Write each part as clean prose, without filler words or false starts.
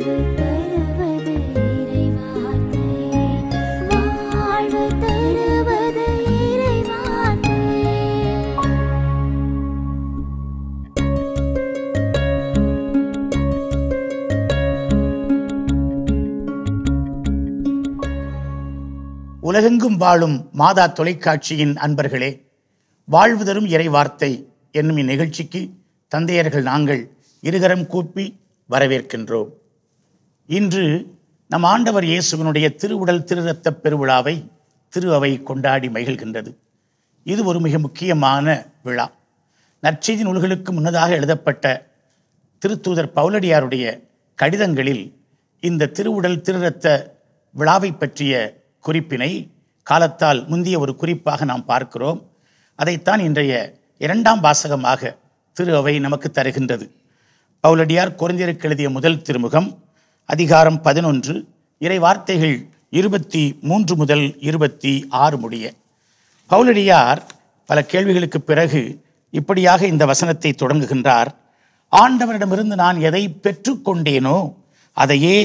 உலகெங்கும் வாழும் மாதா தொலைக்காட்சியின் அன்பர்களே, வாழ்வு தரும் இறை வார்த்தை என்னும் இந்நிகழ்ச்சிக்கு தந்தையர்கள் நாங்கள் இருகரம் கூப்பி வரவேற்கின்றோம். இன்று நம் ஆண்டவர் இயேசுவினுடைய திருவுடல் திருரத்த பெருவிழாவை திரு அவை கொண்டாடி மகிழ்கின்றது. இது ஒரு மிக முக்கியமான விழா. நற்செய்தி நூல்களுக்கு முன்னதாக எழுதப்பட்ட திருத்தூதர் பவுலடியாருடைய கடிதங்களில் இந்த திருவுடல் திருரத்த விழாவை பற்றிய குறிப்பினை காலத்தால் முந்திய ஒரு குறிப்பாக நாம் பார்க்கிறோம். அதைத்தான் இன்றைய இரண்டாம் வாசகமாக திரு அவை நமக்கு தருகின்றது. பவுலடியார் கொரிந்தியருக்கு எழுதிய முதல் திருமுகம், அதிகாரம் 11, இறை வார்த்தைகள் 23 முதல் 26 முடிய. பவுலடியார் பல கேள்விகளுக்கு பிறகு இப்படியாக இந்த வசனத்தை தொடங்குகின்றார். ஆண்டவரிடமிருந்து நான் எதை பெற்றுக்கொண்டேனோ அதையே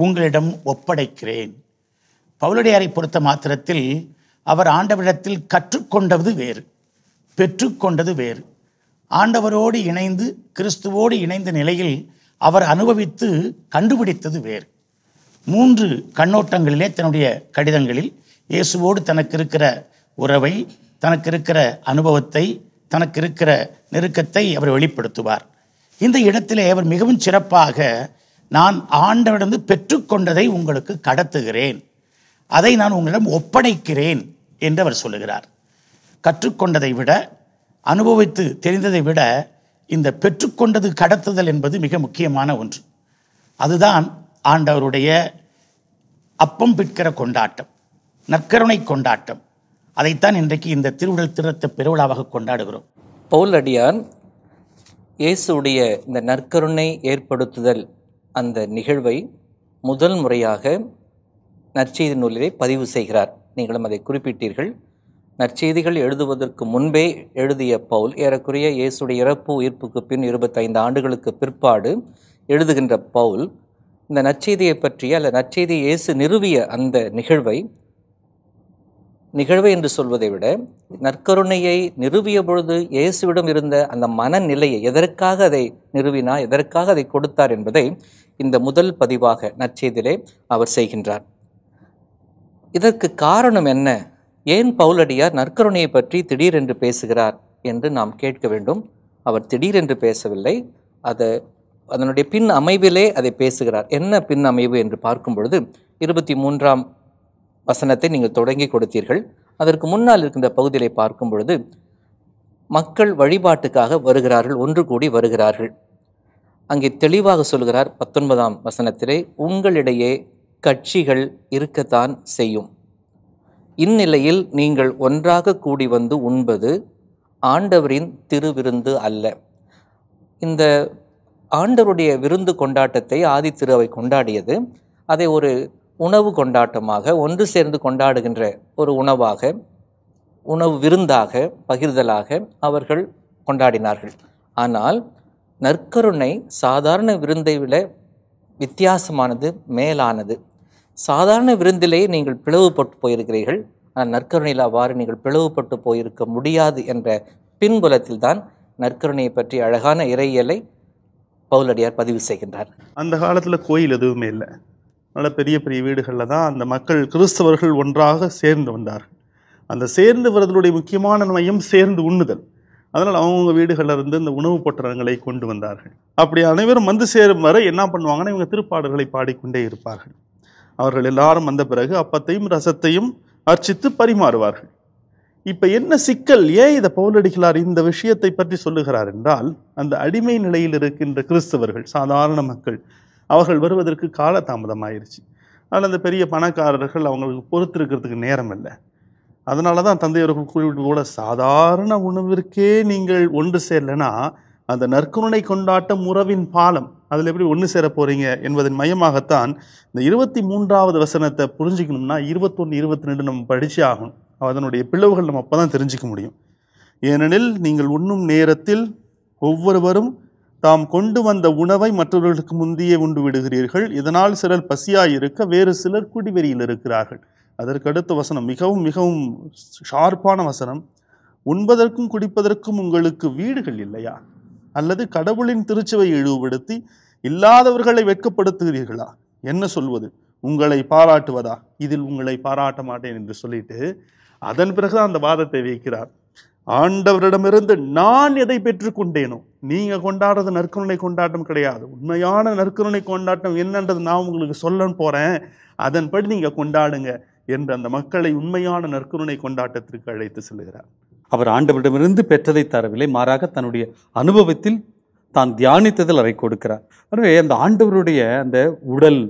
உங்களிடம் ஒப்படைக்கிறேன். பவுலடியாரை பொறுத்த மாத்திரத்தில் அவர் ஆண்டவரிடத்தில் கற்றுக்கொண்டது வேறு, பெற்றுக்கொண்டது வேறு. ஆண்டவரோடு இணைந்து கிறிஸ்துவோடு இணைந்த நிலையில் அவர் அனுபவித்து கண்டுபிடித்தது வேறு. 3 கண்ணோட்டங்களிலே தன்னுடைய கடிதங்களில் இயேசுவோடு தனக்கு இருக்கிற உறவை, தனக்கு இருக்கிற அனுபவத்தை, தனக்கு இருக்கிற நெருக்கத்தை அவர் வெளிப்படுத்துவார். இந்த இடத்திலே அவர் மிகவும் சிறப்பாக நான் ஆண்டவரிடந்து பெற்றுக்கொண்டதை உங்களுக்கு கடத்துகிறேன், அதை நான் உங்களிடம் ஒப்படைக்கிறேன் என்று அவர் சொல்லுகிறார். கற்றுக்கொண்டதை விட, அனுபவித்து தெரிந்ததை விட இந்த பெற்றுக்கொண்டது கடத்துதல் என்பது மிக முக்கியமான ஒன்று. அதுதான் ஆண்டவருடைய அப்பம் பிற்கிற கொண்டாட்டம், நற்கருணை கொண்டாட்டம். அதைத்தான் இன்றைக்கு இந்த திருவுடல் திருரத்த பெருவிழாவாக கொண்டாடுகிறோம். பவுலடியார் இயேசுடைய இந்த நற்கருணை ஏற்படுத்துதல் அந்த நிகழ்வை முதல் முறையாக நற்செய்தி நூலிலே பதிவு செய்கிறார். நீங்களும் அதை குறிப்பிட்டீர்கள். நற்செய்திகள் எழுதுவதற்கு முன்பே எழுதிய பவுல் ஏறக்குறைய இயேசுடைய இறப்பு உயிர்ப்புக்கு பின் 25 ஆண்டுகளுக்கு பிற்பாடு எழுதுகின்ற பவுல் இந்த நற்செய்தியை பற்றிய அல்ல நற்செய்தி இயேசு நிறுவிய அந்த நிகழ்வை என்று சொல்வதை விட நற்கருணையை நிறுவிய பொழுது இயேசுவிடம் இருந்த அந்த மனநிலையை, எதற்காக அதை நிறுவினார், எதற்காக அதை கொடுத்தார் என்பதை இந்த முதல் பதிவாக நற்செய்தியிலே அவர் செய்கின்றார். இதற்கு காரணம் என்ன? ஏன் பவுலடியார் நற்கருணையை பற்றி திடீரென்று பேசுகிறார் என்று நாம் கேட்க வேண்டும். அவர் திடீரென்று பேசவில்லை, அதனுடைய பின் அமைவிலே அதை பேசுகிறார். என்ன பின் அமைவு என்று பார்க்கும் பொழுது 23ஆம் வசனத்தை நீங்கள் தொடங்கி கொடுத்தீர்கள். அதற்கு முன்னால் இருக்கின்ற பகுதியை பார்க்கும் பொழுது மக்கள் வழிபாட்டுக்காக வருகிறார்கள், ஒன்று கூடி வருகிறார்கள். அங்கே தெளிவாக சொல்கிறார் 19ஆம் வசனத்திலே, உங்களிடையே கட்சிகள் இருக்கத்தான் செய்யும். இந்நிலையில் நீங்கள் ஒன்றாக கூடி வந்து உண்பது ஆண்டவரின் திருவிருந்து அல்ல. இந்த ஆண்டவருடைய விருந்து கொண்டாட்டத்தை ஆதி திரு அவை கொண்டாடியது. அதை ஒரு உணவு கொண்டாட்டமாக, ஒன்று சேர்ந்து கொண்டாடுகின்ற ஒரு உணவு விருந்தாக, பகிர்தலாக அவர்கள் கொண்டாடினார்கள். ஆனால் நற்கருணை சாதாரண விருந்தை விட வித்தியாசமானது, மேலானது. சாதாரண விருந்திலேயே நீங்கள் பிளவுபட்டு போயிருக்கிறீர்கள், ஆனால் நற்கருணையில் அவ்வாறு நீங்கள் பிளவுபட்டு போயிருக்க முடியாது என்ற பின்புலத்தில் தான் நற்கருணையை பற்றி அழகான இறையியலை பவுலடியார் பதிவு செய்கின்றார். அந்த காலத்தில் கோயில் எதுவுமே இல்லை. நல்ல பெரிய பெரிய வீடுகளில் தான் அந்த மக்கள் கிறிஸ்தவர்கள் ஒன்றாக சேர்ந்து வந்தார்கள். அந்த சேர்ந்து வருவதனுடைய முக்கியமான மையம் சேர்ந்து உண்ணுதல். அதனால் அவங்கவுங்க வீடுகளில் இருந்து இந்த உணவு பொட்டலங்களை கொண்டு வந்தார்கள். அப்படி அனைவரும் வந்து சேரும் வரை என்ன பண்ணுவாங்கன்னா, இவங்க திருப்பாடல்களை பாடிக்கொண்டே இருப்பார்கள். அவர்கள் எல்லாரும் வந்த பிறகு அப்பத்தையும் ரசத்தையும் அர்ச்சித்து பரிமாறுவார்கள். இப்போ என்ன சிக்கல்? ஏன் இதை பவுலடிகளார் இந்த விஷயத்தை பற்றி சொல்லுகிறார் என்றால், அந்த அடிமை நிலையில் இருக்கின்ற கிறிஸ்தவர்கள், சாதாரண மக்கள், அவர்கள் வருவதற்கு காலதாமதமாயிருச்சு. ஆனால் அந்த பெரிய பணக்காரர்கள் அவங்களுக்கு பொறுத்திருக்கிறதுக்கு நேரம் இல்லை. அதனால தான் தந்தையவர்கள் குறிப்பிட்டு கூட, சாதாரண உணவிற்கே நீங்கள் ஒன்று சேரலைன்னா அந்த நற்கருணை கொண்டாட்டம் உறவின் பாலம், அதில் எப்படி ஒன்று சேர போகிறீங்க என்பதன் மையமாகத்தான் இந்த 23ஆவது வசனத்தை புரிஞ்சிக்கணும்னா 21, 22 நம்ம படித்தே ஆகணும். அதனுடைய பிளவுகள் நம்ம அப்போ தான் தெரிஞ்சிக்க முடியும். ஏனெனில் நீங்கள் உண்ணும் நேரத்தில் ஒவ்வொருவரும் தாம் கொண்டு வந்த உணவை மற்றவர்களுக்கு முந்தையே உண்டு விடுகிறீர்கள். இதனால் சிலர் பசியாயிருக்க வேறு சிலர் குடிவெறியில் இருக்கிறார்கள். அதற்கு அடுத்த வசனம் மிகவும் மிகவும் ஷார்ப்பான வசனம். உண்பதற்கும் குடிப்பதற்கும் உங்களுக்கு வீடுகள் இல்லையா? அல்லது கடவுளின் திருச்சபை இழிவுபடுத்தி இல்லாதவர்களை வெட்கப்படுத்துகிறீர்களா? என்ன சொல்வது? உங்களை பாராட்டுவதா? இதில் உங்களை பாராட்ட மாட்டேன் என்று சொல்லிட்டு அதன் பிறகு அந்த வாதத்தை வைக்கிறார். ஆண்டவரிடமிருந்து நான் எதை பெற்றுக்கொண்டேனோ, நீங்க கொண்டாடுறது நற்கருணை கொண்டாட்டம் கிடையாது. உண்மையான நற்கருணை கொண்டாட்டம் என்னன்றது நான் உங்களுக்கு சொல்ல போறேன், அதன்படி நீங்க கொண்டாடுங்க என்று அந்த மக்களை உண்மையான நற்கருணை கொண்டாட்டத்திற்கு அழைத்து செல்கிறார். அவர் ஆண்டவரிடமிருந்து பெற்றதை தரவில்லை, மாறாக தன்னுடைய அனுபவத்தில் தான் தியானித்ததில் அதை கொடுக்கிறார். எனவே அந்த ஆண்டவருடைய அந்த உடல்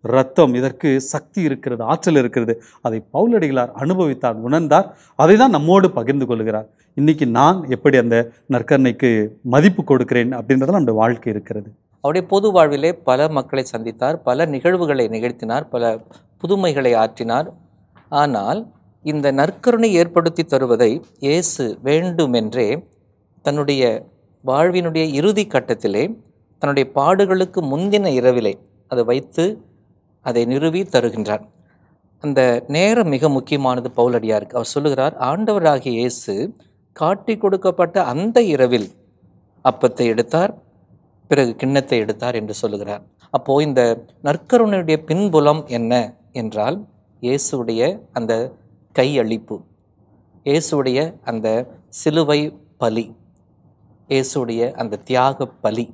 இரத்தம் இதற்கு சக்தி இருக்கிறது, ஆற்றல் இருக்கிறது. அதை பவுலடிகளார் அனுபவித்தார், உணர்ந்தார். அதை தான் நம்மோடு பகிர்ந்து கொள்கிறார். இன்னைக்கு நான் எப்படி அந்த நற்கருணைக்கு மதிப்பு கொடுக்கிறேன் அப்படின்றத நம்முடைய வாழ்க்கை இருக்கிறது. அவருடைய பொது வாழ்விலே பல மக்களை சந்தித்தார், பல நிகழ்வுகளை நிகழ்த்தினார், பல புதுமைகளை ஆற்றினார். ஆனால் இந்த நற்கருணை ஏற்படுத்தி தருவதை இயேசு வேண்டுமென்றே தன்னுடைய வாழ்வினுடைய இறுதி கட்டத்திலே தன்னுடைய பாடுகளுக்கு முந்தின இரவிலே அதை வைத்து அதை நிறுவி தருகின்றார். அந்த நேரம் மிக முக்கியமானது பவுலடியாருக்கு. அவர் சொல்லுகிறார், ஆண்டவராகிய இயேசு காட்டி கொடுக்கப்பட்ட அந்த இரவில் அப்பத்தை எடுத்தார், பிறகு கிண்ணத்தை எடுத்தார் என்று சொல்லுகிறார். அப்போது இந்த நற்கருணையுடைய பின்புலம் என்ன என்றால் இயேசுடைய அந்த கையளிப்பு, இயேசுடைய அந்த சிலுவை பலி, இயேசுடைய அந்த தியாக பலி,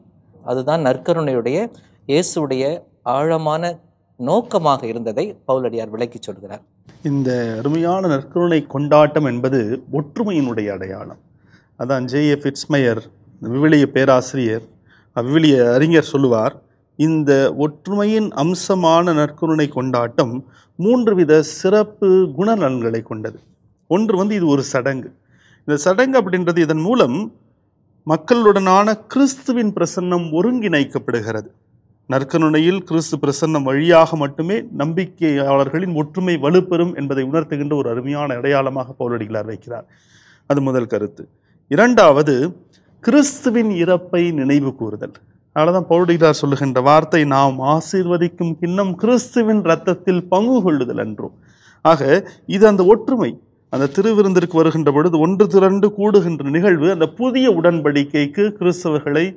அதுதான் நற்கருணையுடைய இயேசுடைய ஆழமான நோக்கமாக இருந்ததை பவுலடியார் விளக்கி சொல்கிறார். இந்த அருமையான நற்கருணை கொண்டாட்டம் என்பது ஒற்றுமையினுடைய அடையாளம். அதான் J.A. ஃபிட்ஸ்மயர் விவிலிய பேராசிரியர், விவிலிய அறிஞர் சொல்லுவார், இந்த ஒற்றுமையின் அம்சமான நற்கருணை கொண்டாட்டம் 3 வித சிறப்பு குணநலன்களை கொண்டது. ஒன்று இது ஒரு சடங்கு. இந்த சடங்கு அப்படின்றது இதன் மூலம் மக்களுடனான கிறிஸ்துவின் பிரசன்னம் ஒருங்கிணைக்கப்படுகிறது. நற்கருணையில் கிறிஸ்து பிரசன்னம் வழியாக மட்டுமே நம்பிக்கையாளர்களின் ஒற்றுமை வலுப்பெறும் என்பதை உணர்த்துகின்ற ஒரு அருமையான அடையாளமாக பவுலடிகளார் வைக்கிறார். அது முதல் கருத்து. இரண்டாவது, கிறிஸ்துவின் இறப்பை நினைவு கூறுதல். அதனால்தான் பவுலடிகளார் சொல்லுகின்ற வார்த்தை, நாம் ஆசீர்வதிக்கும் கிண்ணம் கிறிஸ்துவின் இரத்தத்தில் பங்கு கொள்ளுதல் என்றும். ஆக இது அந்த ஒற்றுமை, அந்த திருவிருந்திற்கு வருகின்ற பொழுது ஒன்று திரண்டு கூடுகின்ற நிகழ்வு அந்த புதிய உடன்படிக்கைக்கு கிறிஸ்தவர்களை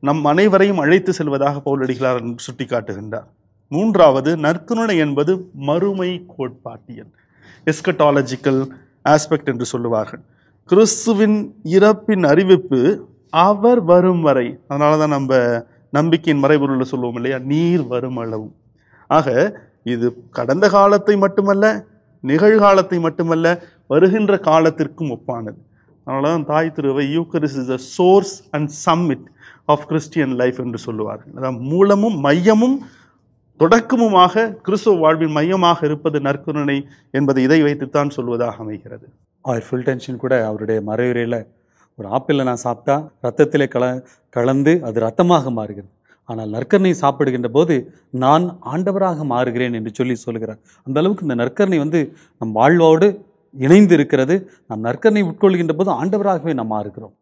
நம் அனைவரையும் அழைத்து செல்வதாக பவுலடிகளார் சுட்டி காட்டுகின்றார். மூன்றாவது, நற்கருணை என்பது மறுமை கோட்பாட்டியல், எஸ்கட்டாலஜிக்கல் ஆஸ்பெக்ட் என்று சொல்லுவார்கள். கிறிஸ்துவின் இறப்பின் அறிவிப்பு அவர் வரும் வரை. அதனால தான் நம்ம நம்பிக்கையின் மறைபொருள் சொல்லுவோம் இல்லையா, நீர் வரும் அளவும். ஆக இது கடந்த காலத்தை மட்டுமல்ல, நிகழ்காலத்தை மட்டுமல்ல, வருகின்ற காலத்திற்கும் ஒப்பானது. அதனால தான் தாய் திருவை Eucharist is the source and summit of Christian life என்று சொல்லுவார்கள். அதான் மூலமும் மையமும் தொடக்கமுமாக கிறிஸ்துவ வாழ்வின் மையமாக இருப்பது நற்கருணை என்பதை இதை வைத்துத்தான் சொல்வதாக அமைகிறது. ஃபுல் டென்ஷன் கூட அவருடைய மறைவுரையில், ஒரு ஆப்பிளை நான் சாப்பிட்டா ரத்தத்திலே கலந்து அது ரத்தமாக மாறுகிறது, ஆனால் நற்கருணை சாப்பிடுகின்ற போது நான் ஆண்டவராக மாறுகிறேன் என்று சொல்லுகிறார். அந்த அளவுக்கு இந்த நற்கருணை நம் வாழ்வோடு இணைந்து இருக்கிறது. நாம் நற்கருணை உட்கொள்கின்ற போது ஆண்டவராகவே நாம் மாறுகிறோம்.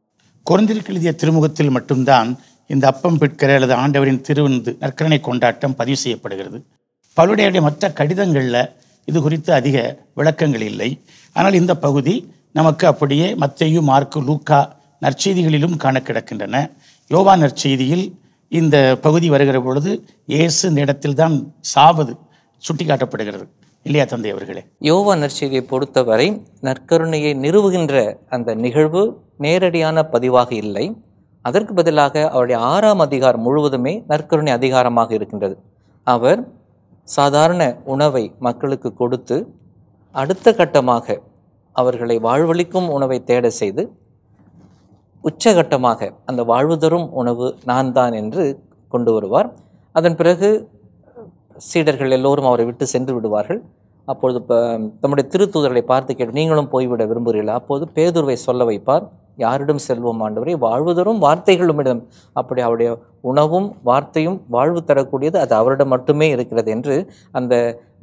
கொரிந்தியருக்கு எழுதிய திருமுகத்தில் மட்டும்தான் இந்த அப்பம் பிற்கிற அல்லது ஆண்டவரின் திருவிருந்து நற்கருணை கொண்டாட்டம் பதிவு செய்யப்படுகிறது. பவுலுடைய மற்ற கடிதங்களில் இது குறித்து அதிக விளக்கங்கள் இல்லை. ஆனால் இந்த பகுதி நமக்கு அப்படியே மத்தேயு, மார்க்கு, லூக்கா நற்செய்திகளிலும் காண கிடக்கின்றன. யோவான் நற்செய்தியில் இந்த பகுதி வருகிற பொழுது இயேசு இந்த இடத்தில்தான் சாவது சுட்டி காட்டப்படுகிறது இல்லையா தந்தை அவர்களே? யோவான் நற்செய்தியை பொறுத்தவரை நற்கருணையை நிறுவுகின்ற அந்த நிகழ்வு நேரடியான பதிவாக இல்லை. அதற்கு பதிலாக அவருடைய 6ஆம் அதிகாரம் முழுவதுமே நற்கருணை அதிகாரமாக இருக்கின்றது. அவர் சாதாரண உணவை மக்களுக்கு கொடுத்து அடுத்த கட்டமாக அவர்களை வாழ்வளிக்கும் உணவை தேட செய்து உச்சகட்டமாக அந்த வாழ்வு தரும் உணவு நான் தான் என்று கொண்டு வருவார். அதன் பிறகு சீடர்கள் எல்லோரும் அவரை விட்டு சென்று விடுவார்கள். அப்பொழுது தம்முடைய திருத்தூதர்களை பார்த்து கேட்டு, நீங்களும் போய்விட விரும்புகிறீர்களா? அப்போது பேதுருவை சொல்ல வைப்பார், யாரிடம் செல்வோம் ஆண்டவரே? வாழ்வு தரும் வார்த்தைகளுமிடம். அப்படி அவருடைய உணவும் வார்த்தையும் வாழ்வு தரக்கூடியது, அது அவரிடம் மட்டுமே இருக்கிறது என்று அந்த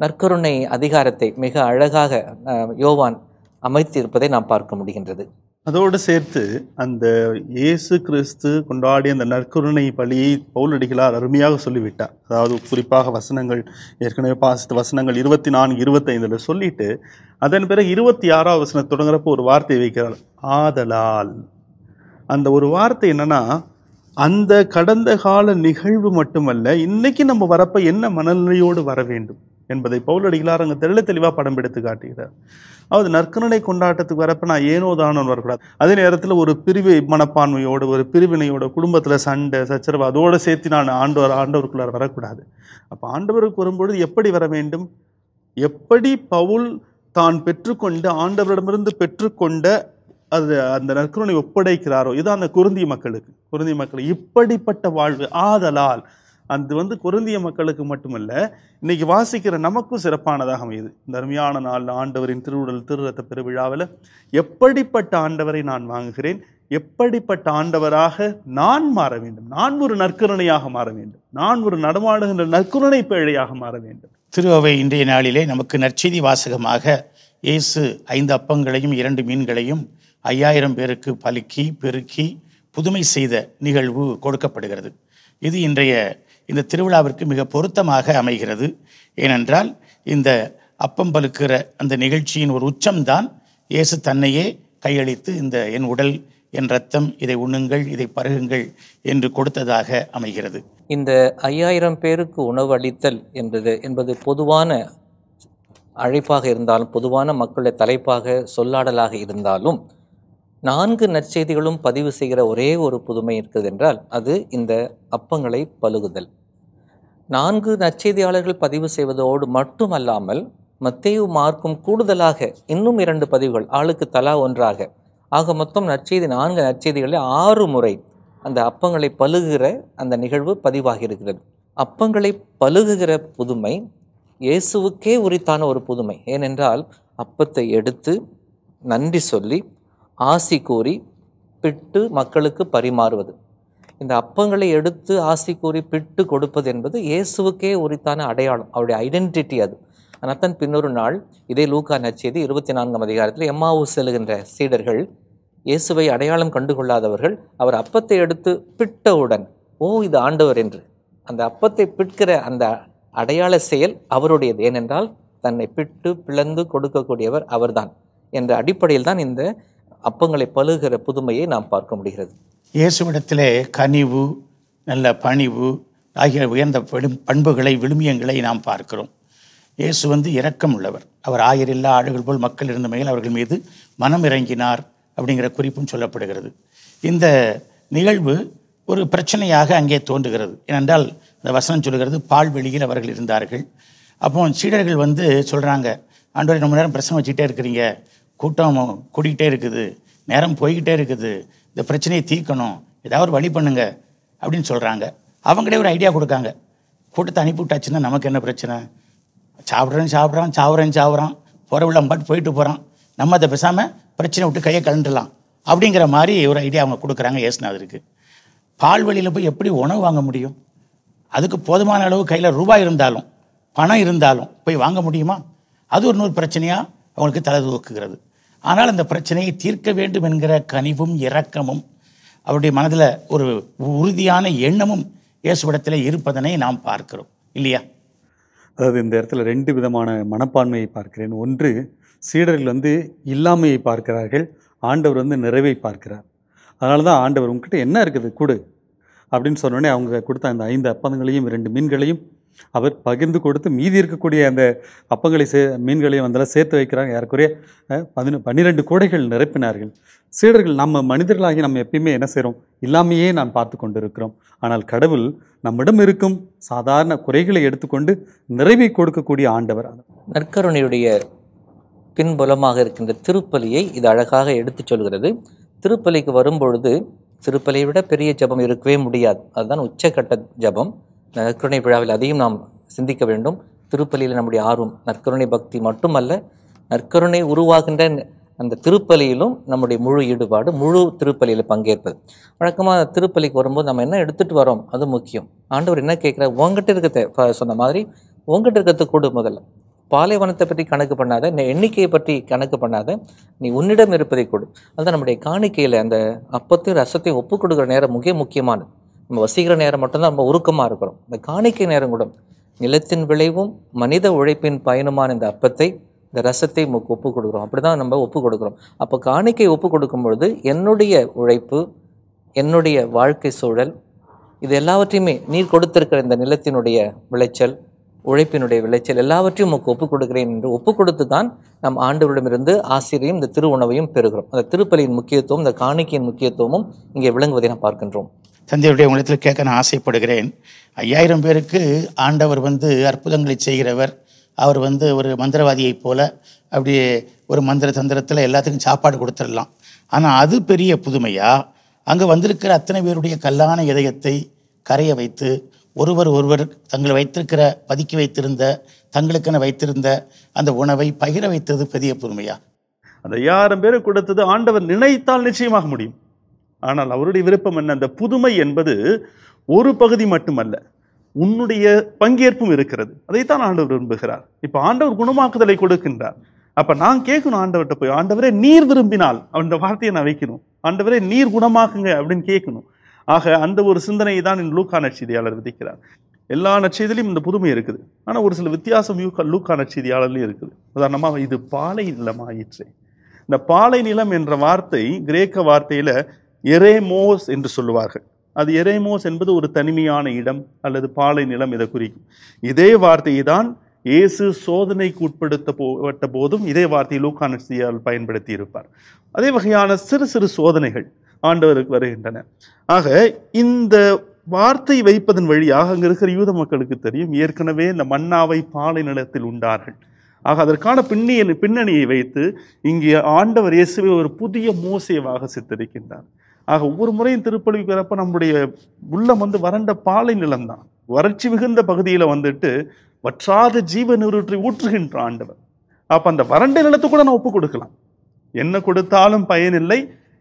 நற்கருணை அதிகாரத்தை மிக அழகாக யோவான் அமைத்து இருப்பதை நாம் பார்க்க முடிகின்றது. அதோடு சேர்த்து அந்த இயேசு கிறிஸ்து கொண்டாடிய அந்த நற்கருணை பலியை பவுலடிகளார் அருமையாக சொல்லிவிட்டார். அதாவது குறிப்பாக வசனங்கள், ஏற்கனவே பாசித்த வசனங்கள் 24, 25 சொல்லிட்டு அதன் பிறகு 26ஆவது வசனம் தொடங்குறப்போ ஒரு வார்த்தை வைக்கிறார், ஆதலால். அந்த ஒரு வார்த்தை என்னன்னா, அந்த கடந்த கால நிகழ்வு மட்டுமல்ல, இன்னைக்கு நம்ம வரப்ப என்ன மனநிலையோடு வர வேண்டும் என்பதை பவுலடிகளார் அங்கே தெளிவாக படம் எடுத்து காட்டுகிறார். அதாவது நற்கருணை கொண்டாட்டத்துக்கு வரப்ப நான் ஏனோ தானோ வரக்கூடாது. அதே நேரத்தில் ஒரு பிரிவு மனப்பான்மையோடு, ஒரு பிரிவினையோட, குடும்பத்தில் சண்டை சச்சரவு அதோடு சேர்த்து நான் ஆண்டவருக்குள்ளார் வரக்கூடாது. அப்போ ஆண்டவருக்கு வரும்பொழுது எப்படி வர வேண்டும்? எப்படி பவுல் தான் பெற்றுக்கொண்டு ஆண்டவரிடமிருந்து பெற்றுக்கொண்ட அது அந்த நற்கருணை ஒப்படைக்கிறாரோ, இதான் அந்த குருந்திய மக்கள் இப்படிப்பட்ட வாழ்வு. ஆதலால் அது கொரிந்திய மக்களுக்கு மட்டுமல்ல, இன்னைக்கு வாசிக்கிற நமக்கும் சிறப்பானதாக அமையுது. இந்த அருமையான நாள் ஆண்டவரின் திருவுடல் திருரத்த பெருவிழாவில் எப்படிப்பட்ட ஆண்டவரை நான் வாங்குகிறேன், எப்படிப்பட்ட ஆண்டவராக நான் மாற வேண்டும், நான் ஒரு நற்கருணையாக மாற வேண்டும், நான் ஒரு நடமாடுகின்ற நற்கருணை பேழையாக மாற வேண்டும். திருவை இன்றைய நாளிலே நமக்கு நற்செய்தி வாசகமாக இயேசு 5 அப்பங்களையும் 2 மீன்களையும் 5000 பேருக்கு பலுக்கி பெருக்கி புதுமை செய்த நிகழ்வு கொடுக்கப்படுகிறது. இது இன்றைய இந்த திருவிழாவிற்கு மிக பொருத்தமாக அமைகிறது. ஏனென்றால் இந்த அப்பம் பலுக்கிற அந்த நிகழ்ச்சியின் ஒரு உச்சம்தான் இயேசு தன்னையே கையளித்து இந்த என் உடல் என் இரத்தம், இதை உண்ணுங்கள், இதை பருகுங்கள் என்று கொடுத்ததாக அமைகிறது. இந்த 5000 பேருக்கு உணவு அளித்தல் என்பது பொதுவான அழைப்பாக இருந்தாலும், பொதுவான மக்களுடைய தலைப்பாக சொல்லாடலாக இருந்தாலும், 4 நற்செய்திகளும் பதிவு செய்கிற ஒரே ஒரு புதுமை இருக்குது என்றால் அது இந்த அப்பங்களை பலுகுதல். 4 நற்செய்தியாளர்கள் பதிவு செய்வதோடு மட்டுமல்லாமல் மத்தேயு மார்க்கும் கூடுதலாக இன்னும் 2 பதிவுகள், ஆளுக்கு தலா ஒன்றாக, ஆக மொத்தம் 4 நற்செய்திகளில் 6 முறை அந்த அப்பங்களை பலுகுகிற அந்த நிகழ்வு பதிவாகி இருக்கிறது. அப்பங்களை பலுகுகிற புதுமை இயேசுவுக்கே உரித்தான ஒரு புதுமை. ஏனென்றால் அப்பத்தை எடுத்து நன்றி சொல்லி ஆசி கூறி பிட்டு மக்களுக்கு பரிமாறுவது, இந்த அப்பங்களை எடுத்து ஆசி கூறி பிட்டு கொடுப்பது என்பது இயேசுவுக்கே உரித்தான அடையாளம், அவருடைய ஐடென்டிட்டி அது. அதனால்தான் பின்னொரு நாள் இதே லூக்கா நற்செய்தி 24ஆம் அதிகாரத்தில் எம்மாவூஸ் செல்கின்ற சீடர்கள், இயேசுவை அடையாளம் கண்டுகொள்ளாதவர்கள், அவர் அப்பத்தை எடுத்து பிட்டவுடன் ஓ இது ஆண்டவர் என்று அந்த அப்பத்தை பிட்கிற அந்த அடையாள செயல் அவருடையது. ஏனென்றால் தன்னை பிட்டு பிளந்து கொடுக்கக்கூடியவர் அவர்தான் என்ற அடிப்படையில் தான் இந்த அப்பங்களை பழுகிற புதுமையை நாம் பார்க்க முடிகிறது. இயேசுவிடத்திலே கனிவு, நல்ல பணிவு ஆகிய உயர்ந்த பண்புகளை, விழுமியங்களை நாம் பார்க்கிறோம். இயேசு இரக்கம் உள்ளவர். அவர் ஆயரில்லா ஆடுகள் போல் மக்கள் இருந்த மேல் அவர்கள் மீது மனம் இறங்கினார் அப்படிங்கிற குறிப்பும் சொல்லப்படுகிறது. இந்த நிகழ்வு ஒரு பிரச்சனையாக அங்கே தோன்றுகிறது. ஏனென்றால் இந்த வசனம் சொல்கிறது, பால்வெளியில் அவர்கள் இருந்தார்கள். அப்போ சீடர்கள் சொல்கிறாங்க, ஆண்டவரே ரொம்ப நேரம் பிரச்சனை வச்சுக்கிட்டே இருக்கிறீங்க, கூட்டம் கூட்டிகிட்டே இருக்குது, நேரம் போய்கிட்டே இருக்குது, இந்த பிரச்சனையை தீர்க்கணும், ஏதாவது ஒரு வழி பண்ணுங்க அப்படின்னு சொல்கிறாங்க. அவங்களே ஒரு ஐடியா கொடுக்காங்க, கூட்டத்தை அனுப்பி விட்டாச்சுன்னா நமக்கு என்ன பிரச்சனை, சாப்பிட்றான் போகிற உள்ள பாட்டு போயிட்டு போகிறான், நம்ம அதை பேசாமல் பிரச்சனை விட்டு கையை கலண்டுலாம் அப்படிங்கிற மாதிரி ஒரு ஐடியா அவங்க கொடுக்குறாங்க இயேசுநாதருக்கு. பால்வெளியில் போய் எப்படி உணவு வாங்க முடியும்? அதுக்கு போதுமான அளவு கையில் ரூபாய் இருந்தாலும் பணம் இருந்தாலும் போய் வாங்க முடியுமா? அது ஒரு நூறு பிரச்சனையாக அவங்களுக்கு தலை தூக்குகிறது. ஆனால் அந்த பிரச்சனையை தீர்க்க வேண்டும் என்கிற கனிவும் இரக்கமும் அவருடைய மனதில் ஒரு உறுதியான எண்ணமும் இயேசுவிடத்தில் இருப்பதனை நாம் பார்க்கிறோம், இல்லையா? அதாவது இந்த இடத்துல 2 விதமான மனப்பான்மையை பார்க்கிறேன். ஒன்று, சீடர்கள் இல்லாமையை பார்க்கிறார்கள், ஆண்டவர் நிறைவை பார்க்கிறார். அதனால தான் ஆண்டவர் உங்ககிட்ட என்ன இருக்குது கொடு அப்படின்னு சொன்னோடனே அவங்க கொடுத்த அந்த 5 அப்பங்களையும் 2 மீன்களையும் அவர் பகிர்ந்து கொடுத்து மீதி இருக்கக்கூடிய அந்த அப்பங்களை மீன்களையும் அதெல்லாம் சேர்த்து வைக்கிறாங்க. ஏறக்குறைய 12 கூடைகள் நிரப்பினார்கள். சீடர்கள், நம்ம மனிதர்களாகி நம்ம எப்பயுமே என்ன செய்கிறோம், இல்லாமையே நான் பார்த்து கொண்டு இருக்கிறோம். ஆனால் கடவுள் நம்மிடம் இருக்கும் சாதாரண குறைகளை எடுத்துக்கொண்டு நிறைவை கொடுக்கக்கூடிய ஆண்டவர். நற்கருணையுடைய பின்புலமாக இருக்கின்ற திருப்பலியை இது அழகாக எடுத்துச் சொல்கிறது. திருப்பலிக்கு வரும்பொழுது திருப்பலியை விட பெரிய ஜபம் இருக்கவே முடியாது. அதுதான் உச்சக்கட்ட ஜபம். நற்கருணை விழாவில் அதையும் நாம் சிந்திக்க வேண்டும். திருப்பலியில் நம்முடைய ஆர்வம் நற்கருணை பக்தி மட்டுமல்ல, நற்கருணை உருவாகின்ற அந்த திருப்பலியிலும் நம்முடைய முழு ஈடுபாடு, முழு திருப்பலியில் பங்கேற்பது. வழக்கமாக திருப்பலிக்கு வரும்போது நம்ம என்ன எடுத்துகிட்டு வரோம் அது முக்கியம். ஆண்டவர் என்ன கேட்குறார், உங்ககிட்ட இருக்கிறத சொன்ன மாதிரி உங்ககிட்ட இருக்கிறத கொடு முதல்ல. பாலைவனத்தை பற்றி கணக்கு பண்ணாத, நீ எண்ணிக்கையை பற்றி கணக்கு பண்ணாத, நீ உன்னிடம் இருப்பதை கொடு. அதுதான் நம்முடைய காணிக்கையில் அந்த அப்பத்தையும் ரசத்தையும் ஒப்பு கொடுக்குற நேரம் முக்கியமானது. நம்ம வசிக்கிற நேரம் மட்டும்தான் நம்ம உருக்கமாக இருக்கிறோம். இந்த காணிக்கை நேரம் கூட நிலத்தின் விளைவும் மனித உழைப்பின் பயனுமான இந்த அப்பத்தை இந்த ரசத்தை ஒப்பு கொடுக்குறோம். அப்படி தான் நம்ம ஒப்பு கொடுக்குறோம். அப்போ காணிக்கை ஒப்பு கொடுக்கும் பொழுது என்னுடைய உழைப்பு, என்னுடைய வாழ்க்கை சூழல், இது எல்லாவற்றையுமே நீர் கொடுத்திருக்கிற இந்த நிலத்தினுடைய விளைச்சல், உழைப்பினுடைய விளைச்சல் எல்லாவற்றையும் உமக்கு ஒப்பு கொடுக்கிறேன் என்று ஒப்பு கொடுத்து தான் நம் ஆண்டவரிடமிருந்து ஆசிரியையும் இந்த திரு உணவையும் பெறுகிறோம். அந்த திருப்பலியின் முக்கியத்துவம், இந்த காணிக்கையின் முக்கியத்துவமும் இங்கே விளங்குவதை நாம் பார்க்கின்றோம். தந்தையுடைய உலகத்தில் கேட்க நான் ஆசைப்படுகிறேன். 5000 பேருக்கு ஆண்டவர் அற்புதங்களை செய்கிறவர். அவர் ஒரு மந்திரவாதியைப் போல அப்படியே ஒரு மந்திர தந்திரத்தில் எல்லாத்துக்கும் சாப்பாடு கொடுத்துடலாம். ஆனால் அது பெரிய புதுமையா? அங்கே வந்திருக்கிற அத்தனை பேருடைய கல்லான இதயத்தை கரைய வைத்து ஒருவர் தங்களை வைத்திருக்கிற பதுக்கி வைத்திருந்த தங்களுக்கென வைத்திருந்த அந்த உணவை பகிர வைத்தது பெரிய புதுமையா? அந்த 5000 பேருக்கு கொடுத்தது ஆண்டவர் நினைத்தால் நிச்சயமாக முடியும். ஆனால் அவருடைய விருப்பம் என்ன? அந்த புதுமை என்பது ஒரு பகுதி மட்டுமல்ல, உன்னுடைய பங்கேற்பும் இருக்கிறது. அதைத்தான் ஆண்டவர் விரும்புகிறார். இப்ப ஆண்டவர் குணமாக்குதலை கொடுக்கின்றார். அப்ப நான் கேட்கணும் ஆண்டவர்கிட்ட போய், ஆண்டவரே நீர் விரும்பினால், அந்த வார்த்தையை நான் வைக்கணும், ஆண்டவரே நீர் குணமாக்குங்க அப்படின்னு கேட்கணும். ஆக அந்த ஒரு சிந்தனையை தான் லூக்கா நற்செய்தியாளர் விதிக்கிறார். எல்லா நற்செய்தியிலும் இந்த புதுமை இருக்குது. ஆனால் ஒரு சில வித்தியாசம் லூக்கா நற்செய்தியாளர்லையும் இருக்குது. உதாரணமாக இது பாலை நிலம் ஆயிற்று. இந்த பாலை நிலம் என்ற வார்த்தை கிரேக்க வார்த்தையில எரேமோஸ் என்று சொல்லுவார்கள். அது எரேமோஸ் என்பது ஒரு தனிமையான இடம் அல்லது பாலை நிலம் இதை குறிக்கும். இதே வார்த்தையை தான் இயேசு சோதனைக்கு உட்படுத்தப்பட்ட போதும் இதே வார்த்தையை லூக்கா நற்செய்தியாளர் பயன்படுத்தி இருப்பார். அதே வகையான சிறு சிறு சோதனைகள் ஆண்டவருக்கு வருகின்றன. ஆக இந்த வார்த்தை வைப்பதன் வழியாக அங்க இருக்கிற யூத மக்களுக்கு தெரியும், ஏற்கனவே இந்த மன்னாவை பாலை நிலத்தில் உண்டார்கள். ஆக அதற்கான பின்னணியை வைத்து இங்கே ஆண்டவர் இயேசுவை ஒரு புதிய மோசேவாக சித்தரிக்கின்றார். ஆக ஒவ்வொரு முறையும் திருப்பலிக்கிறப்ப நம்முடைய உள்ளம் வறண்ட பாலை நிலம்தான், வறட்சி மிகுந்த பகுதியில வற்றாத ஜீவ நீரூற்றை ஊற்றுகின்ற ஆண்டவர். அப்ப அந்த வறண்ட நிலத்தை கூட நான் ஒப்பு கொடுக்கலாம். என்ன கொடுத்தாலும் பயனில்லை,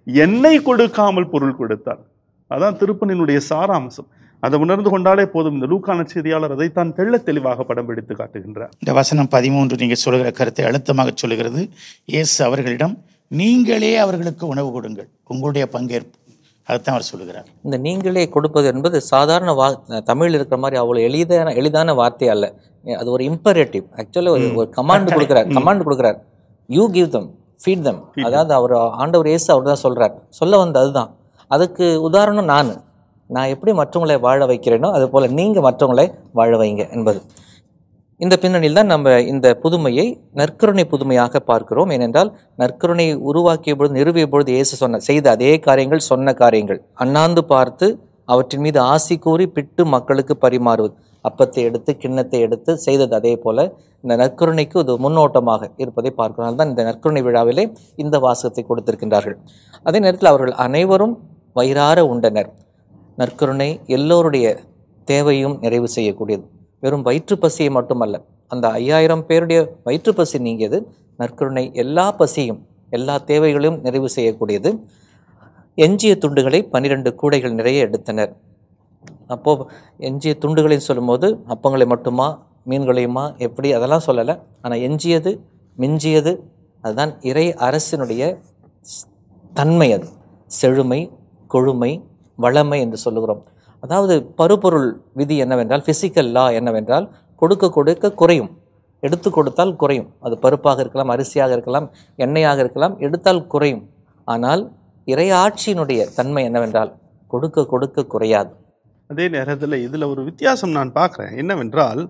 என்னை கொடுக்காமல் பொருள் கொடுத்தார். அதான் திருப்பலியினுடைய சாராம்சம். அதை உணர்ந்து கொண்டாலே போதும். இந்த லூக்கா நற்செய்தியாளர் அதைத்தான் தெள்ளத் தெளிவாக படம் பிடித்து காட்டுகின்றார். இந்த வசனம் 13 நீங்க சொல்லுகிற கருத்தை அழுத்தமாக சொல்லுகிறது. இயேசு அவர்களிடம் நீங்களே அவர்களுக்கு உணவு கொடுங்கள், உங்களுடைய பங்கேற்பு, அதைத்தான் அவர் சொல்லுகிறார். இந்த நீங்களே கொடுப்பது என்பது சாதாரண தமிழ் இருக்கிற மாதிரி அவ்வளவு எளிதான வார்த்தை அல்ல. அது ஒரு இம்பரேட்டிவ். ஆக்சுவலி ஒரு கமாண்ட் கொடுக்கிறார். யூ கிவ் தம், ஃபீட் தம். அதாவது அவர் ஆண்டவர் இயேசு அவர் தான் சொல்ல வந்த அதுதான். அதுக்கு உதாரணம் நான் எப்படி மற்றவங்களை வாழ வைக்கிறேனோ அது போல நீங்க மற்றவங்களை வாழ வைங்க என்பது. இந்த பின்னணியில் தான் நம்ம இந்த புதுமையை நற்கருணை புதுமையாக பார்க்கிறோம். ஏனென்றால் நற்கருணை உருவாக்கிய பொழுது, நிறுவிய பொழுது இயேசு செய்த அதே காரியங்கள், சொன்ன காரியங்கள், அண்ணாந்து பார்த்து அவற்றின் மீது ஆசி கூறி பிட்டு மக்களுக்கு பரிமாறுவது, அப்பத்தை எடுத்து கிண்ணத்தை எடுத்து செய்தது அதே போல இந்த நற்கருணைக்கு ஒரு முன்னோட்டமாக இருப்பதை பார்க்கிறோம். அதனால் தான் இந்த நற்கருணை விழாவிலே இந்த வாசகத்தை கொடுத்திருக்கின்றார்கள். அதே நேரத்தில் அவர்கள் அனைவரும் வயிறார உண்டனர். நற்கருணை எல்லோருடைய தேவையும் நிறைவு செய்யக்கூடியது. வெறும் வயிற்று பசியை மட்டுமல்ல, அந்த 5000 பேருடைய வயிற்று பசி நீங்கியது. நற்கருணை எல்லா பசியும் எல்லா தேவைகளையும் நிறைவு செய்யக்கூடியது. எஞ்சிய துண்டுகளை 12 கூடைகள் நிறைய எடுத்தனர். அப்போது எஞ்சிய துண்டுகளையும் சொல்லும்போது அப்பங்களை மட்டுமா மீன்களையுமா எப்படி அதெல்லாம் சொல்லலை. ஆனால் எஞ்சியது மிஞ்சியது அதுதான் இறை அரசினுடைய தன்மை. அது செழுமை, கொழுமை, வளமை என்று சொல்லுகிறோம். அதாவது பருப்பொருள் விதி என்னவென்றால், ஃபிசிக்கல் லா என்னவென்றால், கொடுக்க கொடுக்க குறையும், எடுத்து கொடுத்தால் குறையும். அது பருப்பாக இருக்கலாம், அரிசியாக இருக்கலாம், எண்ணெயாக இருக்கலாம், எடுத்தால் குறையும். ஆனால் இறையாட்சியினுடைய தன்மை என்னவென்றால் கொடுக்க கொடுக்க குறையாது. அதே நேரத்தில் இதில் ஒரு வித்தியாசம் நான் பார்க்குறேன். என்னவென்றால்,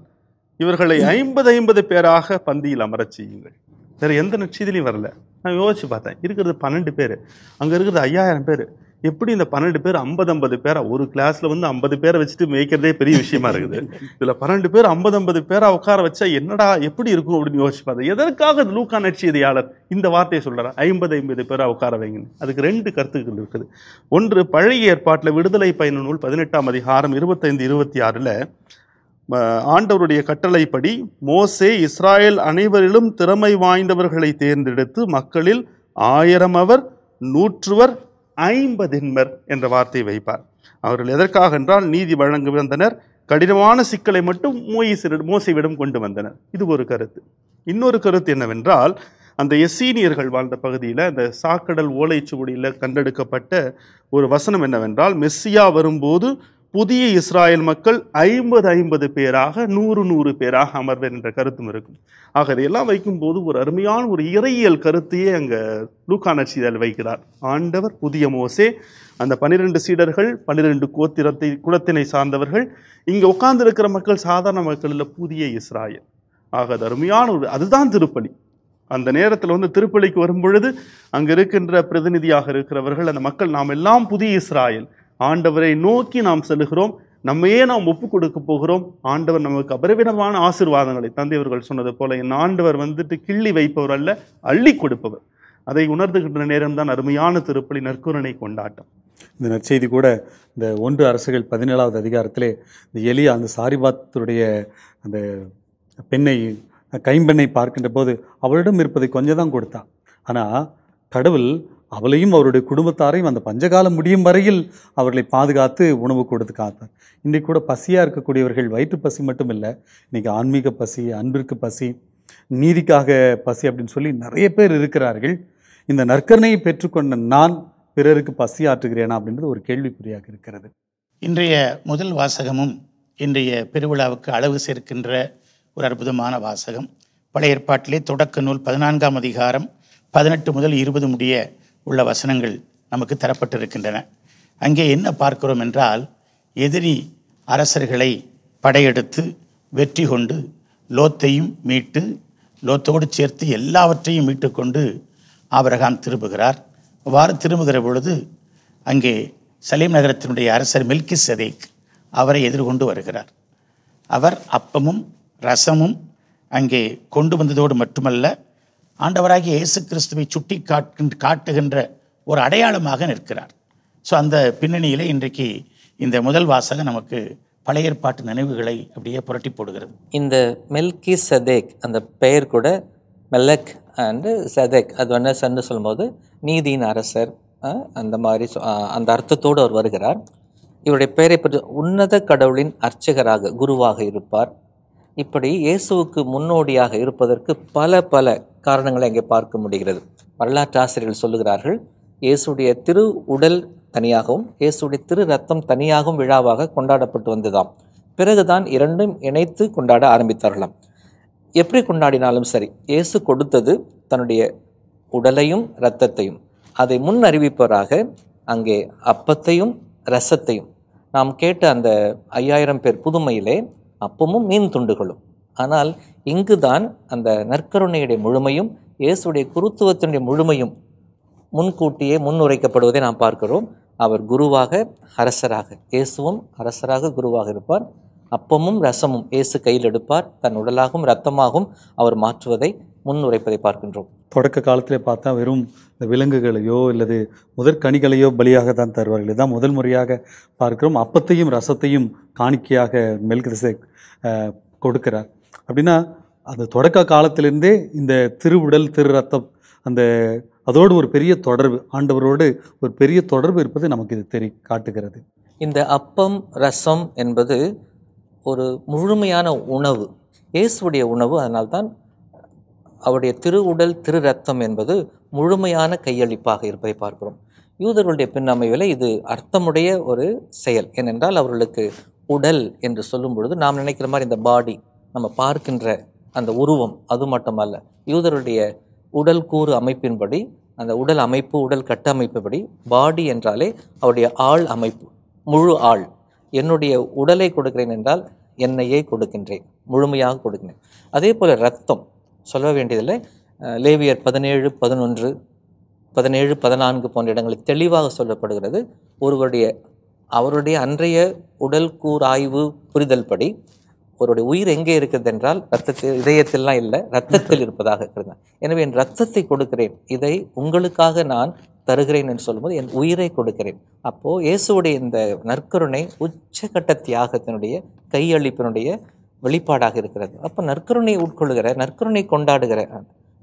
இவர்களை 50 பேராக பந்தியில் அமரச் செய்யுங்கள். வேறு எந்த நற்செய்திலையும் வரல. நான் யோசிச்சு பார்த்தேன், இருக்கிறது 12 பேர், அங்கே இருக்கிறது 5000 பேர். எப்படி இந்த 12 பேர் 50 பேரா? ஒரு கிளாஸ்ல 50 பேரை வச்சுட்டு மேய்க்கிறதே பெரிய விஷயமா இருக்குது. இதுல 12 பேர் 50 பேரா உட்கார வச்சா என்னடா எப்படி இருக்கும் அப்படின்னு யோசிச்சு பார்த்தேன். எதற்காக லூக்கா நற்செய்தியாளர் இந்த வார்த்தையை சொல்றாரு, 50 பேரா உட்கார வைங்கன்னு? அதுக்கு 2 கருத்துக்கள் இருக்குது. ஒன்று, பழைய ஏற்பாட்டில் விடுதலை பயண நூல் 18ஆம் அதிகாரம் 25-26 ஆண்டவருடைய கட்டளைப்படி மோசே இஸ்ராயேல் அனைவரிலும் திறமை வாய்ந்தவர்களை தேர்ந்தெடுத்து மக்களில் 1000 அவர், 100 50 என்ற வார்த்தை வைப்பார். அவர்கள் எதற்காக என்றால், நீதி வழங்க வந்தனர், கடினமான சிக்கலை மட்டும் மோசேவிடம் கொண்டு வந்தனர். இது ஒரு கருத்து. இன்னொரு கருத்து என்னவென்றால், அந்த எஸ்ஸீனியர்கள் வாழ்ந்த பகுதியில் அந்த சாக்கடல் ஓலைச்சுவடியில் கண்டெடுக்கப்பட்ட ஒரு வசனம் என்னவென்றால், மெஸ்ஸியா வரும்போது புதிய இஸ்ராயல் மக்கள் 50 பேராக 100 பேராக அமர்வர் என்ற கருத்தும் இருக்கும். ஆக இதையெல்லாம் வைக்கும்போது ஒரு அருமையான ஒரு இறையியல் கருத்தையே அங்கே லூக்கா நற்செய்தியாளர் வைக்கிறார். ஆண்டவர் புதிய மோசே, அந்த 12 சீடர்கள் 12 குலத்தினை சார்ந்தவர்கள், இங்கே உட்கார்ந்திருக்கிற மக்கள் சாதாரண மக்கள் இல்லை, புதிய இஸ்ராயல். ஆக அது அருமையான அதுதான் திருப்பலி. அந்த நேரத்தில் திருப்பலிக்கு வரும் பொழுது அங்கே இருக்கின்ற பிரதிநிதியாக இருக்கிறவர்கள், அந்த மக்கள், நாம் எல்லாம் புதிய இஸ்ராயல், ஆண்டவரை நோக்கி நாம் செல்கிறோம், நம்மையே நாம் ஒப்பு கொடுக்க போகிறோம், ஆண்டவர் நமக்கு அபரிவிதமான ஆசீர்வாதங்களை, தந்தையவர்கள் சொன்னது போல, என் ஆண்டவர் கிள்ளி வைப்பவர் அல்ல, அள்ளி கொடுப்பவர். அதை உணர்ந்துகின்ற நேரம்தான் அருமையான திருப்பலி, நற்கருணை கொண்டாட்டம். இந்த நற்செய்தி கூட இந்த 1 அரசுகள் 17வது அதிகாரத்திலே இந்த எலியா அந்த சாரிபாத்துடைய அந்த பெண்ணை, கைம்பெண்ணை பார்க்கின்ற போது அவளிடம் இருப்பதை கொஞ்சம் தான் கொடுத்தா. ஆனால் கடவுள் அவளையும் அவருடைய குடும்பத்தாரையும் அந்த பஞ்சகாலம் முடியும் வரையில் அவர்களை பாதுகாத்து உணவு கொடுத்து காத்தார். இன்றைக்கு கூட பசியாக இருக்கக்கூடியவர்கள் வயிற்று பசி மட்டும் இல்லை, இன்றைக்கி ஆன்மீக பசி, அன்பிற்கு பசி, நீதிக்காக பசி அப்படின்னு சொல்லி நிறைய பேர் இருக்கிறார்கள். இந்த நற்கருணையை பெற்றுக்கொண்ட நான் பிறருக்கு பசி ஆற்றுகிறேனா அப்படின்றது ஒரு கேள்விக்குறியாக இருக்கிறது. இன்றைய முதல் வாசகமும் இன்றைய பெருவிழாவுக்கு அளவு சேர்க்கின்ற ஒரு அற்புதமான வாசகம். பழைய ஏற்பாட்டிலே தொடக்க நூல் 14ஆம் அதிகாரம் 18 முதல் 20 முடிய உள்ள வசனங்கள் நமக்கு தரப்பட்டிருக்கின்றன. அங்கே என்ன பார்க்கிறோம் என்றால், எதிரி அரசர்களை படையெடுத்து வெற்றி கொண்டு லோத்தையும் மீட்டு, லோத்தோடு சேர்த்து எல்லாவற்றையும் மீட்டு கொண்டு ஆபிரகாம் திரும்புகிறார். அவ்வாறு திரும்புகிற பொழுது அங்கே சலேம் நகரத்தினுடைய அரசர் மெல்கிசேதேக் அவரை எதிர்கொண்டு வருகிறார். அவர் அப்பமும் ரசமும் அங்கே கொண்டு வந்ததோடு மட்டுமல்ல, ஆண்டவராகிய இயேசு கிறிஸ்துவை சுட்டி காட்டுகின்ற ஒரு அடையாளமாக நிற்கிறார். ஸோ அந்த பின்னணியிலே இன்றைக்கு இந்த முதல் வாசகம் நமக்கு பழைய ஏற்பாட்டு நினைவுகளை அப்படியே புரட்டி போடுகிறது. இந்த மெல்கிசேதேக் அந்த பெயர் கூட மெலக் அண்டு சதேக், அது சன்னு சொல்லும்போது நீதியின் அரசர், அந்த மாதிரி அந்த அர்த்தத்தோடு அவர் வருகிறார். இவருடைய பெயரை பற்றி உன்னத கடவுளின் அர்ச்சகராக, குருவாக இருப்பார். இப்படி இயேசுவுக்கு முன்னோடியாக இருப்பதற்கு பல காரணங்களை அங்கே பார்க்க முடிகிறது. வரலாற்று ஆசிரியர்கள் சொல்லுகிறார்கள், இயேசுடைய திரு உடல் தனியாகவும் இயேசுடைய திரு ரத்தம் தனியாகவும் விழாவாக கொண்டாடப்பட்டு வந்ததாம். பிறகுதான் இரண்டும் இணைத்து கொண்டாட ஆரம்பித்தார்களாம். எப்படி கொண்டாடினாலும் சரி, இயேசு கொடுத்தது தன்னுடைய உடலையும் இரத்தத்தையும். அதை முன் அறிவிப்பவராக அங்கே அப்பத்தையும் ரசத்தையும், நாம் கேட்ட அந்த 5000 பேர் புதுமையிலே அப்பமும் மீன் துண்டுகளும். ஆனால் இங்குதான் அந்த நற்கருணையுடைய முழுமையும் இயேசுடைய குருத்துவத்தினுடைய முழுமையும் முன்கூட்டியே முன்னுரைக்கப்படுவதை நாம் பார்க்கிறோம். அவர் குருவாக அரசராக, இயேசுவும் அரசராக குருவாக இருப்பார். அப்பமும் ரசமும் இயேசு கையில் எடுப்பார், தன் உடலாகவும் இரத்தமாகவும் அவர் மாற்றுவதை முன்னுரைப்பதை பார்க்கின்றோம். தொடக்க காலத்திலே பார்த்தா வெறும் இந்த விலங்குகளையோ அல்லது முதற்கனிகளையோ பலியாக தான் தருவார்கள். இதுதான் முதல் முறையாக பார்க்கிறோம். அப்பத்தையும் ரசத்தையும் காணிக்கையாக மெல்கிசேதேக் கொடுக்கிறார். அப்படின்னா அந்த தொடக்க காலத்திலிருந்தே இந்த திருவுடல் திரு ரத்தம் அந்த அதோடு ஒரு பெரிய தொடர்பு, ஆண்டவரோடு ஒரு பெரிய தொடர்பு இருப்பது நமக்கு இது காட்டுகிறது. இந்த அப்பம் ரசம் என்பது ஒரு முழுமையான உணவு, இயேசுடைய உணவு. அதனால்தான் அவருடைய திரு உடல் திரு ரத்தம் என்பது முழுமையான கையளிப்பாக இருப்பதை பார்க்கிறோம். யூதர்களுடைய பின்னமைவில் இது அர்த்தமுடைய ஒரு செயல். ஏனென்றால் அவர்களுக்கு உடல் என்று சொல்லும் பொழுது நாம் நினைக்கிற மாதிரி இந்த பாடி, நம்ம பார்க்கின்ற அந்த உருவம், அது மட்டுமல்ல. யூதருடைய உடல் கூறு அமைப்பின்படி, அந்த உடல் அமைப்பு, உடல் கட்டமைப்புபடி பாடி என்றாலே அவருடைய ஆள் அமைப்பு, முழு ஆள். என்னுடைய உடலை கொடுக்கிறேன் என்றால் என்னையே கொடுக்கின்றேன், முழுமையாக கொடுக்கிறேன். அதே போல் ரத்தம் சொல்ல வேண்டியதில்லை. லேவியர் 17, 11, 17, 14 போன்ற இடங்களில் தெளிவாக சொல்லப்படுகிறது. அவருடைய அன்றைய உடல் கூறாய்வு புரிதல் படி அவருடைய உயிர் எங்கே இருக்கிறது என்றால் இதயத்திலாம் இல்லை, இரத்தத்தில் இருப்பதாக இருக்கிறது. எனவே என் இரத்தத்தை கொடுக்கிறேன், இதை உங்களுக்காக நான் தருகிறேன் என்று சொல்லும்போது என் உயிரை கொடுக்கிறேன். அப்போது இயேசுடைய இந்த நற்கருணை உச்சகட்ட தியாகத்தினுடைய கையளிப்பினுடைய வெளிப்பாடாக இருக்கிறது. அப்போ நற்கருணை உட்கொள்கிற, நற்கருணை கொண்டாடுகிற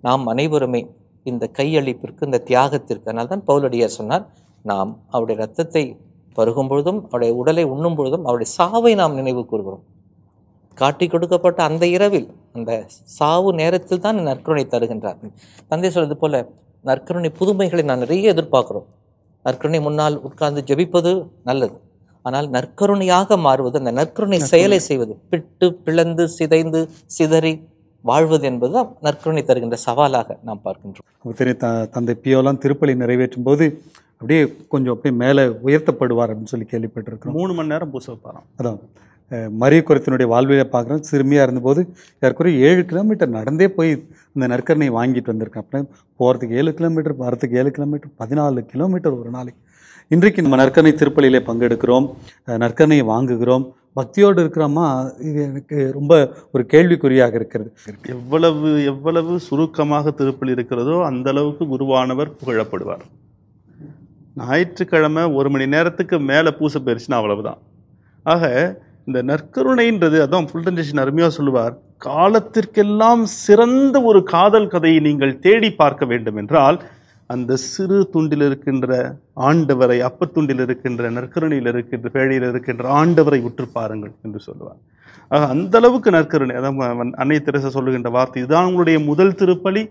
நாம் அனைவருமே இந்த கையளிப்பிற்கு, இந்த தியாகத்திற்கு, அதனால்தான் பவுலடியார் சொன்னார், நாம் அவருடைய இரத்தத்தை பருகும் பொழுதும் அவருடைய உடலை உண்ணும் பொழுதும் அவருடைய சாவை நாம் நினைவு கூறுகிறோம். காட்டி கொடுக்கப்பட்ட அந்த இரவில், அந்த சாவு நேரத்தில் தான் நற்கருணை தருகின்றார். தந்தை சொல்வது போல நற்கருணை புதுமைகளை நான் நிறைய எதிர்பார்க்கிறோம். நற்கருணை முன்னால் உட்கார்ந்து ஜெபிப்பது நல்லது. ஆனால் நற்கருணையாக மாறுவது, அந்த நற்கருணை செயலை செய்வது, பிட்டு பிளந்து சிதைந்து சிதறி வாழ்வது என்பதுதான் நற்கருணை தருகின்ற சவாலாக நாம் பார்க்கின்றோம். தெரியும், தந்தை பியோலாம் திருப்பலி நிறைவேற்றும் போது அப்படியே கொஞ்சம் அப்படியே மேலே உயர்த்தப்படுவார் அப்படின்னு சொல்லி கேள்விப்பட்டிருக்கிறோம். 3 மணி நேரம் பூச வைப்பாராம். அதான் மரிய குரத்தினுடைய வாழ்வியை பார்க்குறோம். சிறுமியாக இருந்தபோது ஏற்குறைய 7 கிலோமீட்டர் நடந்தே போய் இந்த நற்கருணை வாங்கிட்டு வந்திருக்கேன். அப்படியே போகிறதுக்கு 7 கிலோமீட்டர், வரத்துக்கு 7 கிலோமீட்டர், 14 கிலோமீட்டர் ஒரு நாளைக்கு. இன்றைக்கு நம்ம நற்கருணை திருப்பலியிலே பங்கெடுக்கிறோம், நற்கருணையை வாங்குகிறோம். பக்தியோடு இருக்கிறோமா? இது எனக்கு ரொம்ப ஒரு கேள்விக்குறியாக இருக்கிறது. எவ்வளவு சுருக்கமாக திருப்பலி இருக்கிறதோ அந்த அளவுக்கு குருவானவர் புகழப்படுவார். ஞாயிற்றுக்கிழமை 1 மணி நேரத்துக்கு மேலே பூசை போயிடுச்சுன்னா அவ்வளவுதான். ஆக இந்த நற்கருணைன்றது, அதான் ஃபுல்டன்டேஷன் அருமையாக சொல்லுவார், காலத்திற்கெல்லாம் சிறந்த ஒரு காதல் கதையை நீங்கள் தேடி பார்க்க வேண்டும் என்றால் அந்த சிறு துண்டில் இருக்கின்ற ஆண்டவரை, அப்பத்துண்டில் இருக்கின்ற, நற்கருணையில் இருக்கின்ற, பேழையில் இருக்கின்ற ஆண்டவரை உற்று பாருங்கள் என்று சொல்லுவார். ஆக அந்த அளவுக்கு நற்கருணை. அதான் அன்னை தெரசா சொல்லுகின்ற வார்த்தை, இதுதான் உங்களுடைய முதல் திருப்பலி,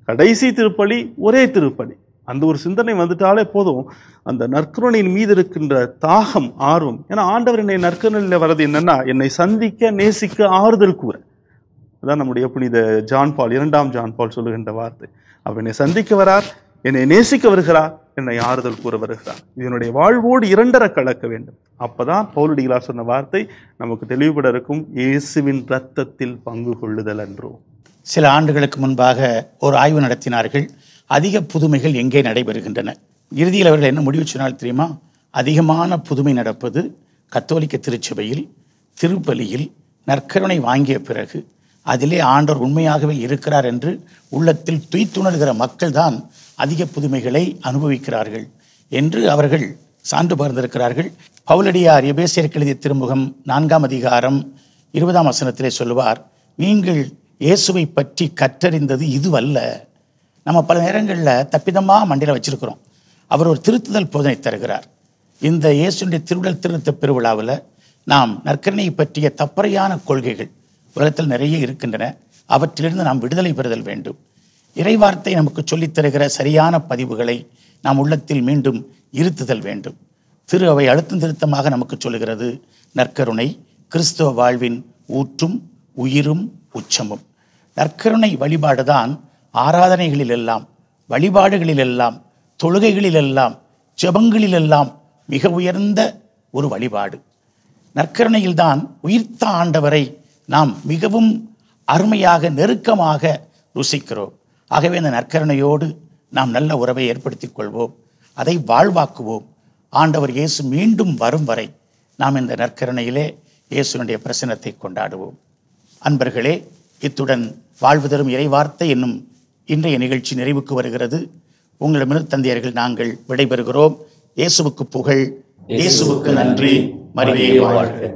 கடைசி திருப்பலி, ஒரே திருப்பலி. அந்த ஒரு சிந்தனை வந்துட்டாலே போதும், அந்த நற்கருணையின் மீது இருக்கின்ற தாகம், ஆர்வம். ஏன்னா ஆண்டவர் என்னை நற்கருணையில் வர்றது என்னன்னா, என்னை சந்திக்க, நேசிக்க, ஆறுதல் கூற. அதான் நம்முடைய புனித ஜான் பால், 2ஆம் ஜான் பால் சொல்லுகின்ற வார்த்தை. அவர் என்னை சந்திக்க வரார், என்னை நேசிக்க வருகிறார், என்னை ஆறுதல் கூற வருகிறார். இதனுடைய வாழ்வோடு 2 கலக்க வேண்டும். அப்பதான் பவுலடிகளார் சொன்ன வார்த்தை நமக்கு தெளிவுபட இருக்கும், இயேசுவின் இரத்தத்தில் பங்கு கொள்ளுதல் அன்றோ. சில ஆண்டுகளுக்கு முன்பாக ஒரு ஆய்வு நடத்தினார்கள். அதிக புதுமைகள் எங்கே நடைபெறுகின்றன? இறுதியில் அவர்கள் என்ன முடிவு சொன்னால் தெரியுமா? அதிகமான புதுமை நடப்பது கத்தோலிக்க திருச்சபையில், திருப்பலியில், நற்கருணை வாங்கிய பிறகு அதிலே ஆண்டவர் உண்மையாகவே இருக்கிறார் என்று உள்ளத்தில் துய்த்துணர்கிற மக்கள் தான் அதிக புதுமைகளை அனுபவிக்கிறார்கள் என்று அவர்கள் சான்று பகிர்ந்திருக்கிறார்கள். பவுலடியார் எபேசியருக்கு எழுதிய திருமுகம் 4ஆம் அதிகாரம் 20ஆம் வசனத்திலே சொல்லுவார், நீங்கள் இயேசுவை பற்றி கற்றறிந்தது இதுவல்ல. நம்ம பல நேரங்களில் தப்பிதமாக மண்டியில் வச்சிருக்கிறோம். அவர் ஒரு திருத்துதல் போதனை தருகிறார். இந்த இயேசுடைய திருவுடல் திருத்த பெருவிழாவில் நாம் நற்கருணையை பற்றிய தப்பறையான கொள்கைகள் உலகத்தில் நிறைய இருக்கின்றன. அவற்றிலிருந்து நாம் விடுதலை பெறுதல் வேண்டும். இறைவார்த்தை நமக்கு சொல்லித் தருகிற சரியான பதிவுகளை நாம் உள்ளத்தில் மீண்டும் இருத்துதல் வேண்டும். திரு அவை அழுத்தம் திருத்தமாக நமக்கு சொல்லுகிறது, நற்கருணை கிறிஸ்தவ வாழ்வின் ஊற்றும் உயிரும் உச்சமும். நற்கருணை வழிபாடுதான் ஆராதனைகளிலெல்லாம், வழிபாடுகளிலெல்லாம், தொழுகைகளிலெல்லாம், ஜெபங்களிலெல்லாம் மிக உயர்ந்த ஒரு வழிபாடு. நற்கருணையில்தான் உயிர்த்த ஆண்டவரை நாம் மிகவும் அருமையாக, நெருக்கமாக ருசிக்கிறோம். ஆகவே இந்த நற்கருணையோடு நாம் நல்ல உறவை ஏற்படுத்திக் கொள்வோம், அதை வாழ்வாக்குவோம். ஆண்டவர் இயேசு மீண்டும் வரும் வரை நாம் இந்த நற்கருணையிலே இயேசுனுடைய பிரசன்னத்தை கொண்டாடுவோம். அன்பர்களே, இத்துடன் வாழ்வு தரும் இறைவார்த்தை என்னும் இன்றைய நிகழ்ச்சி நிறைவுக்கு வருகிறது. உங்களிடமிருந்து தந்தையர்கள் நாங்கள் விடைபெறுகிறோம். இயேசுவுக்கு புகழ், இயேசுவுக்கு நன்றி, மரியே வாழ்க.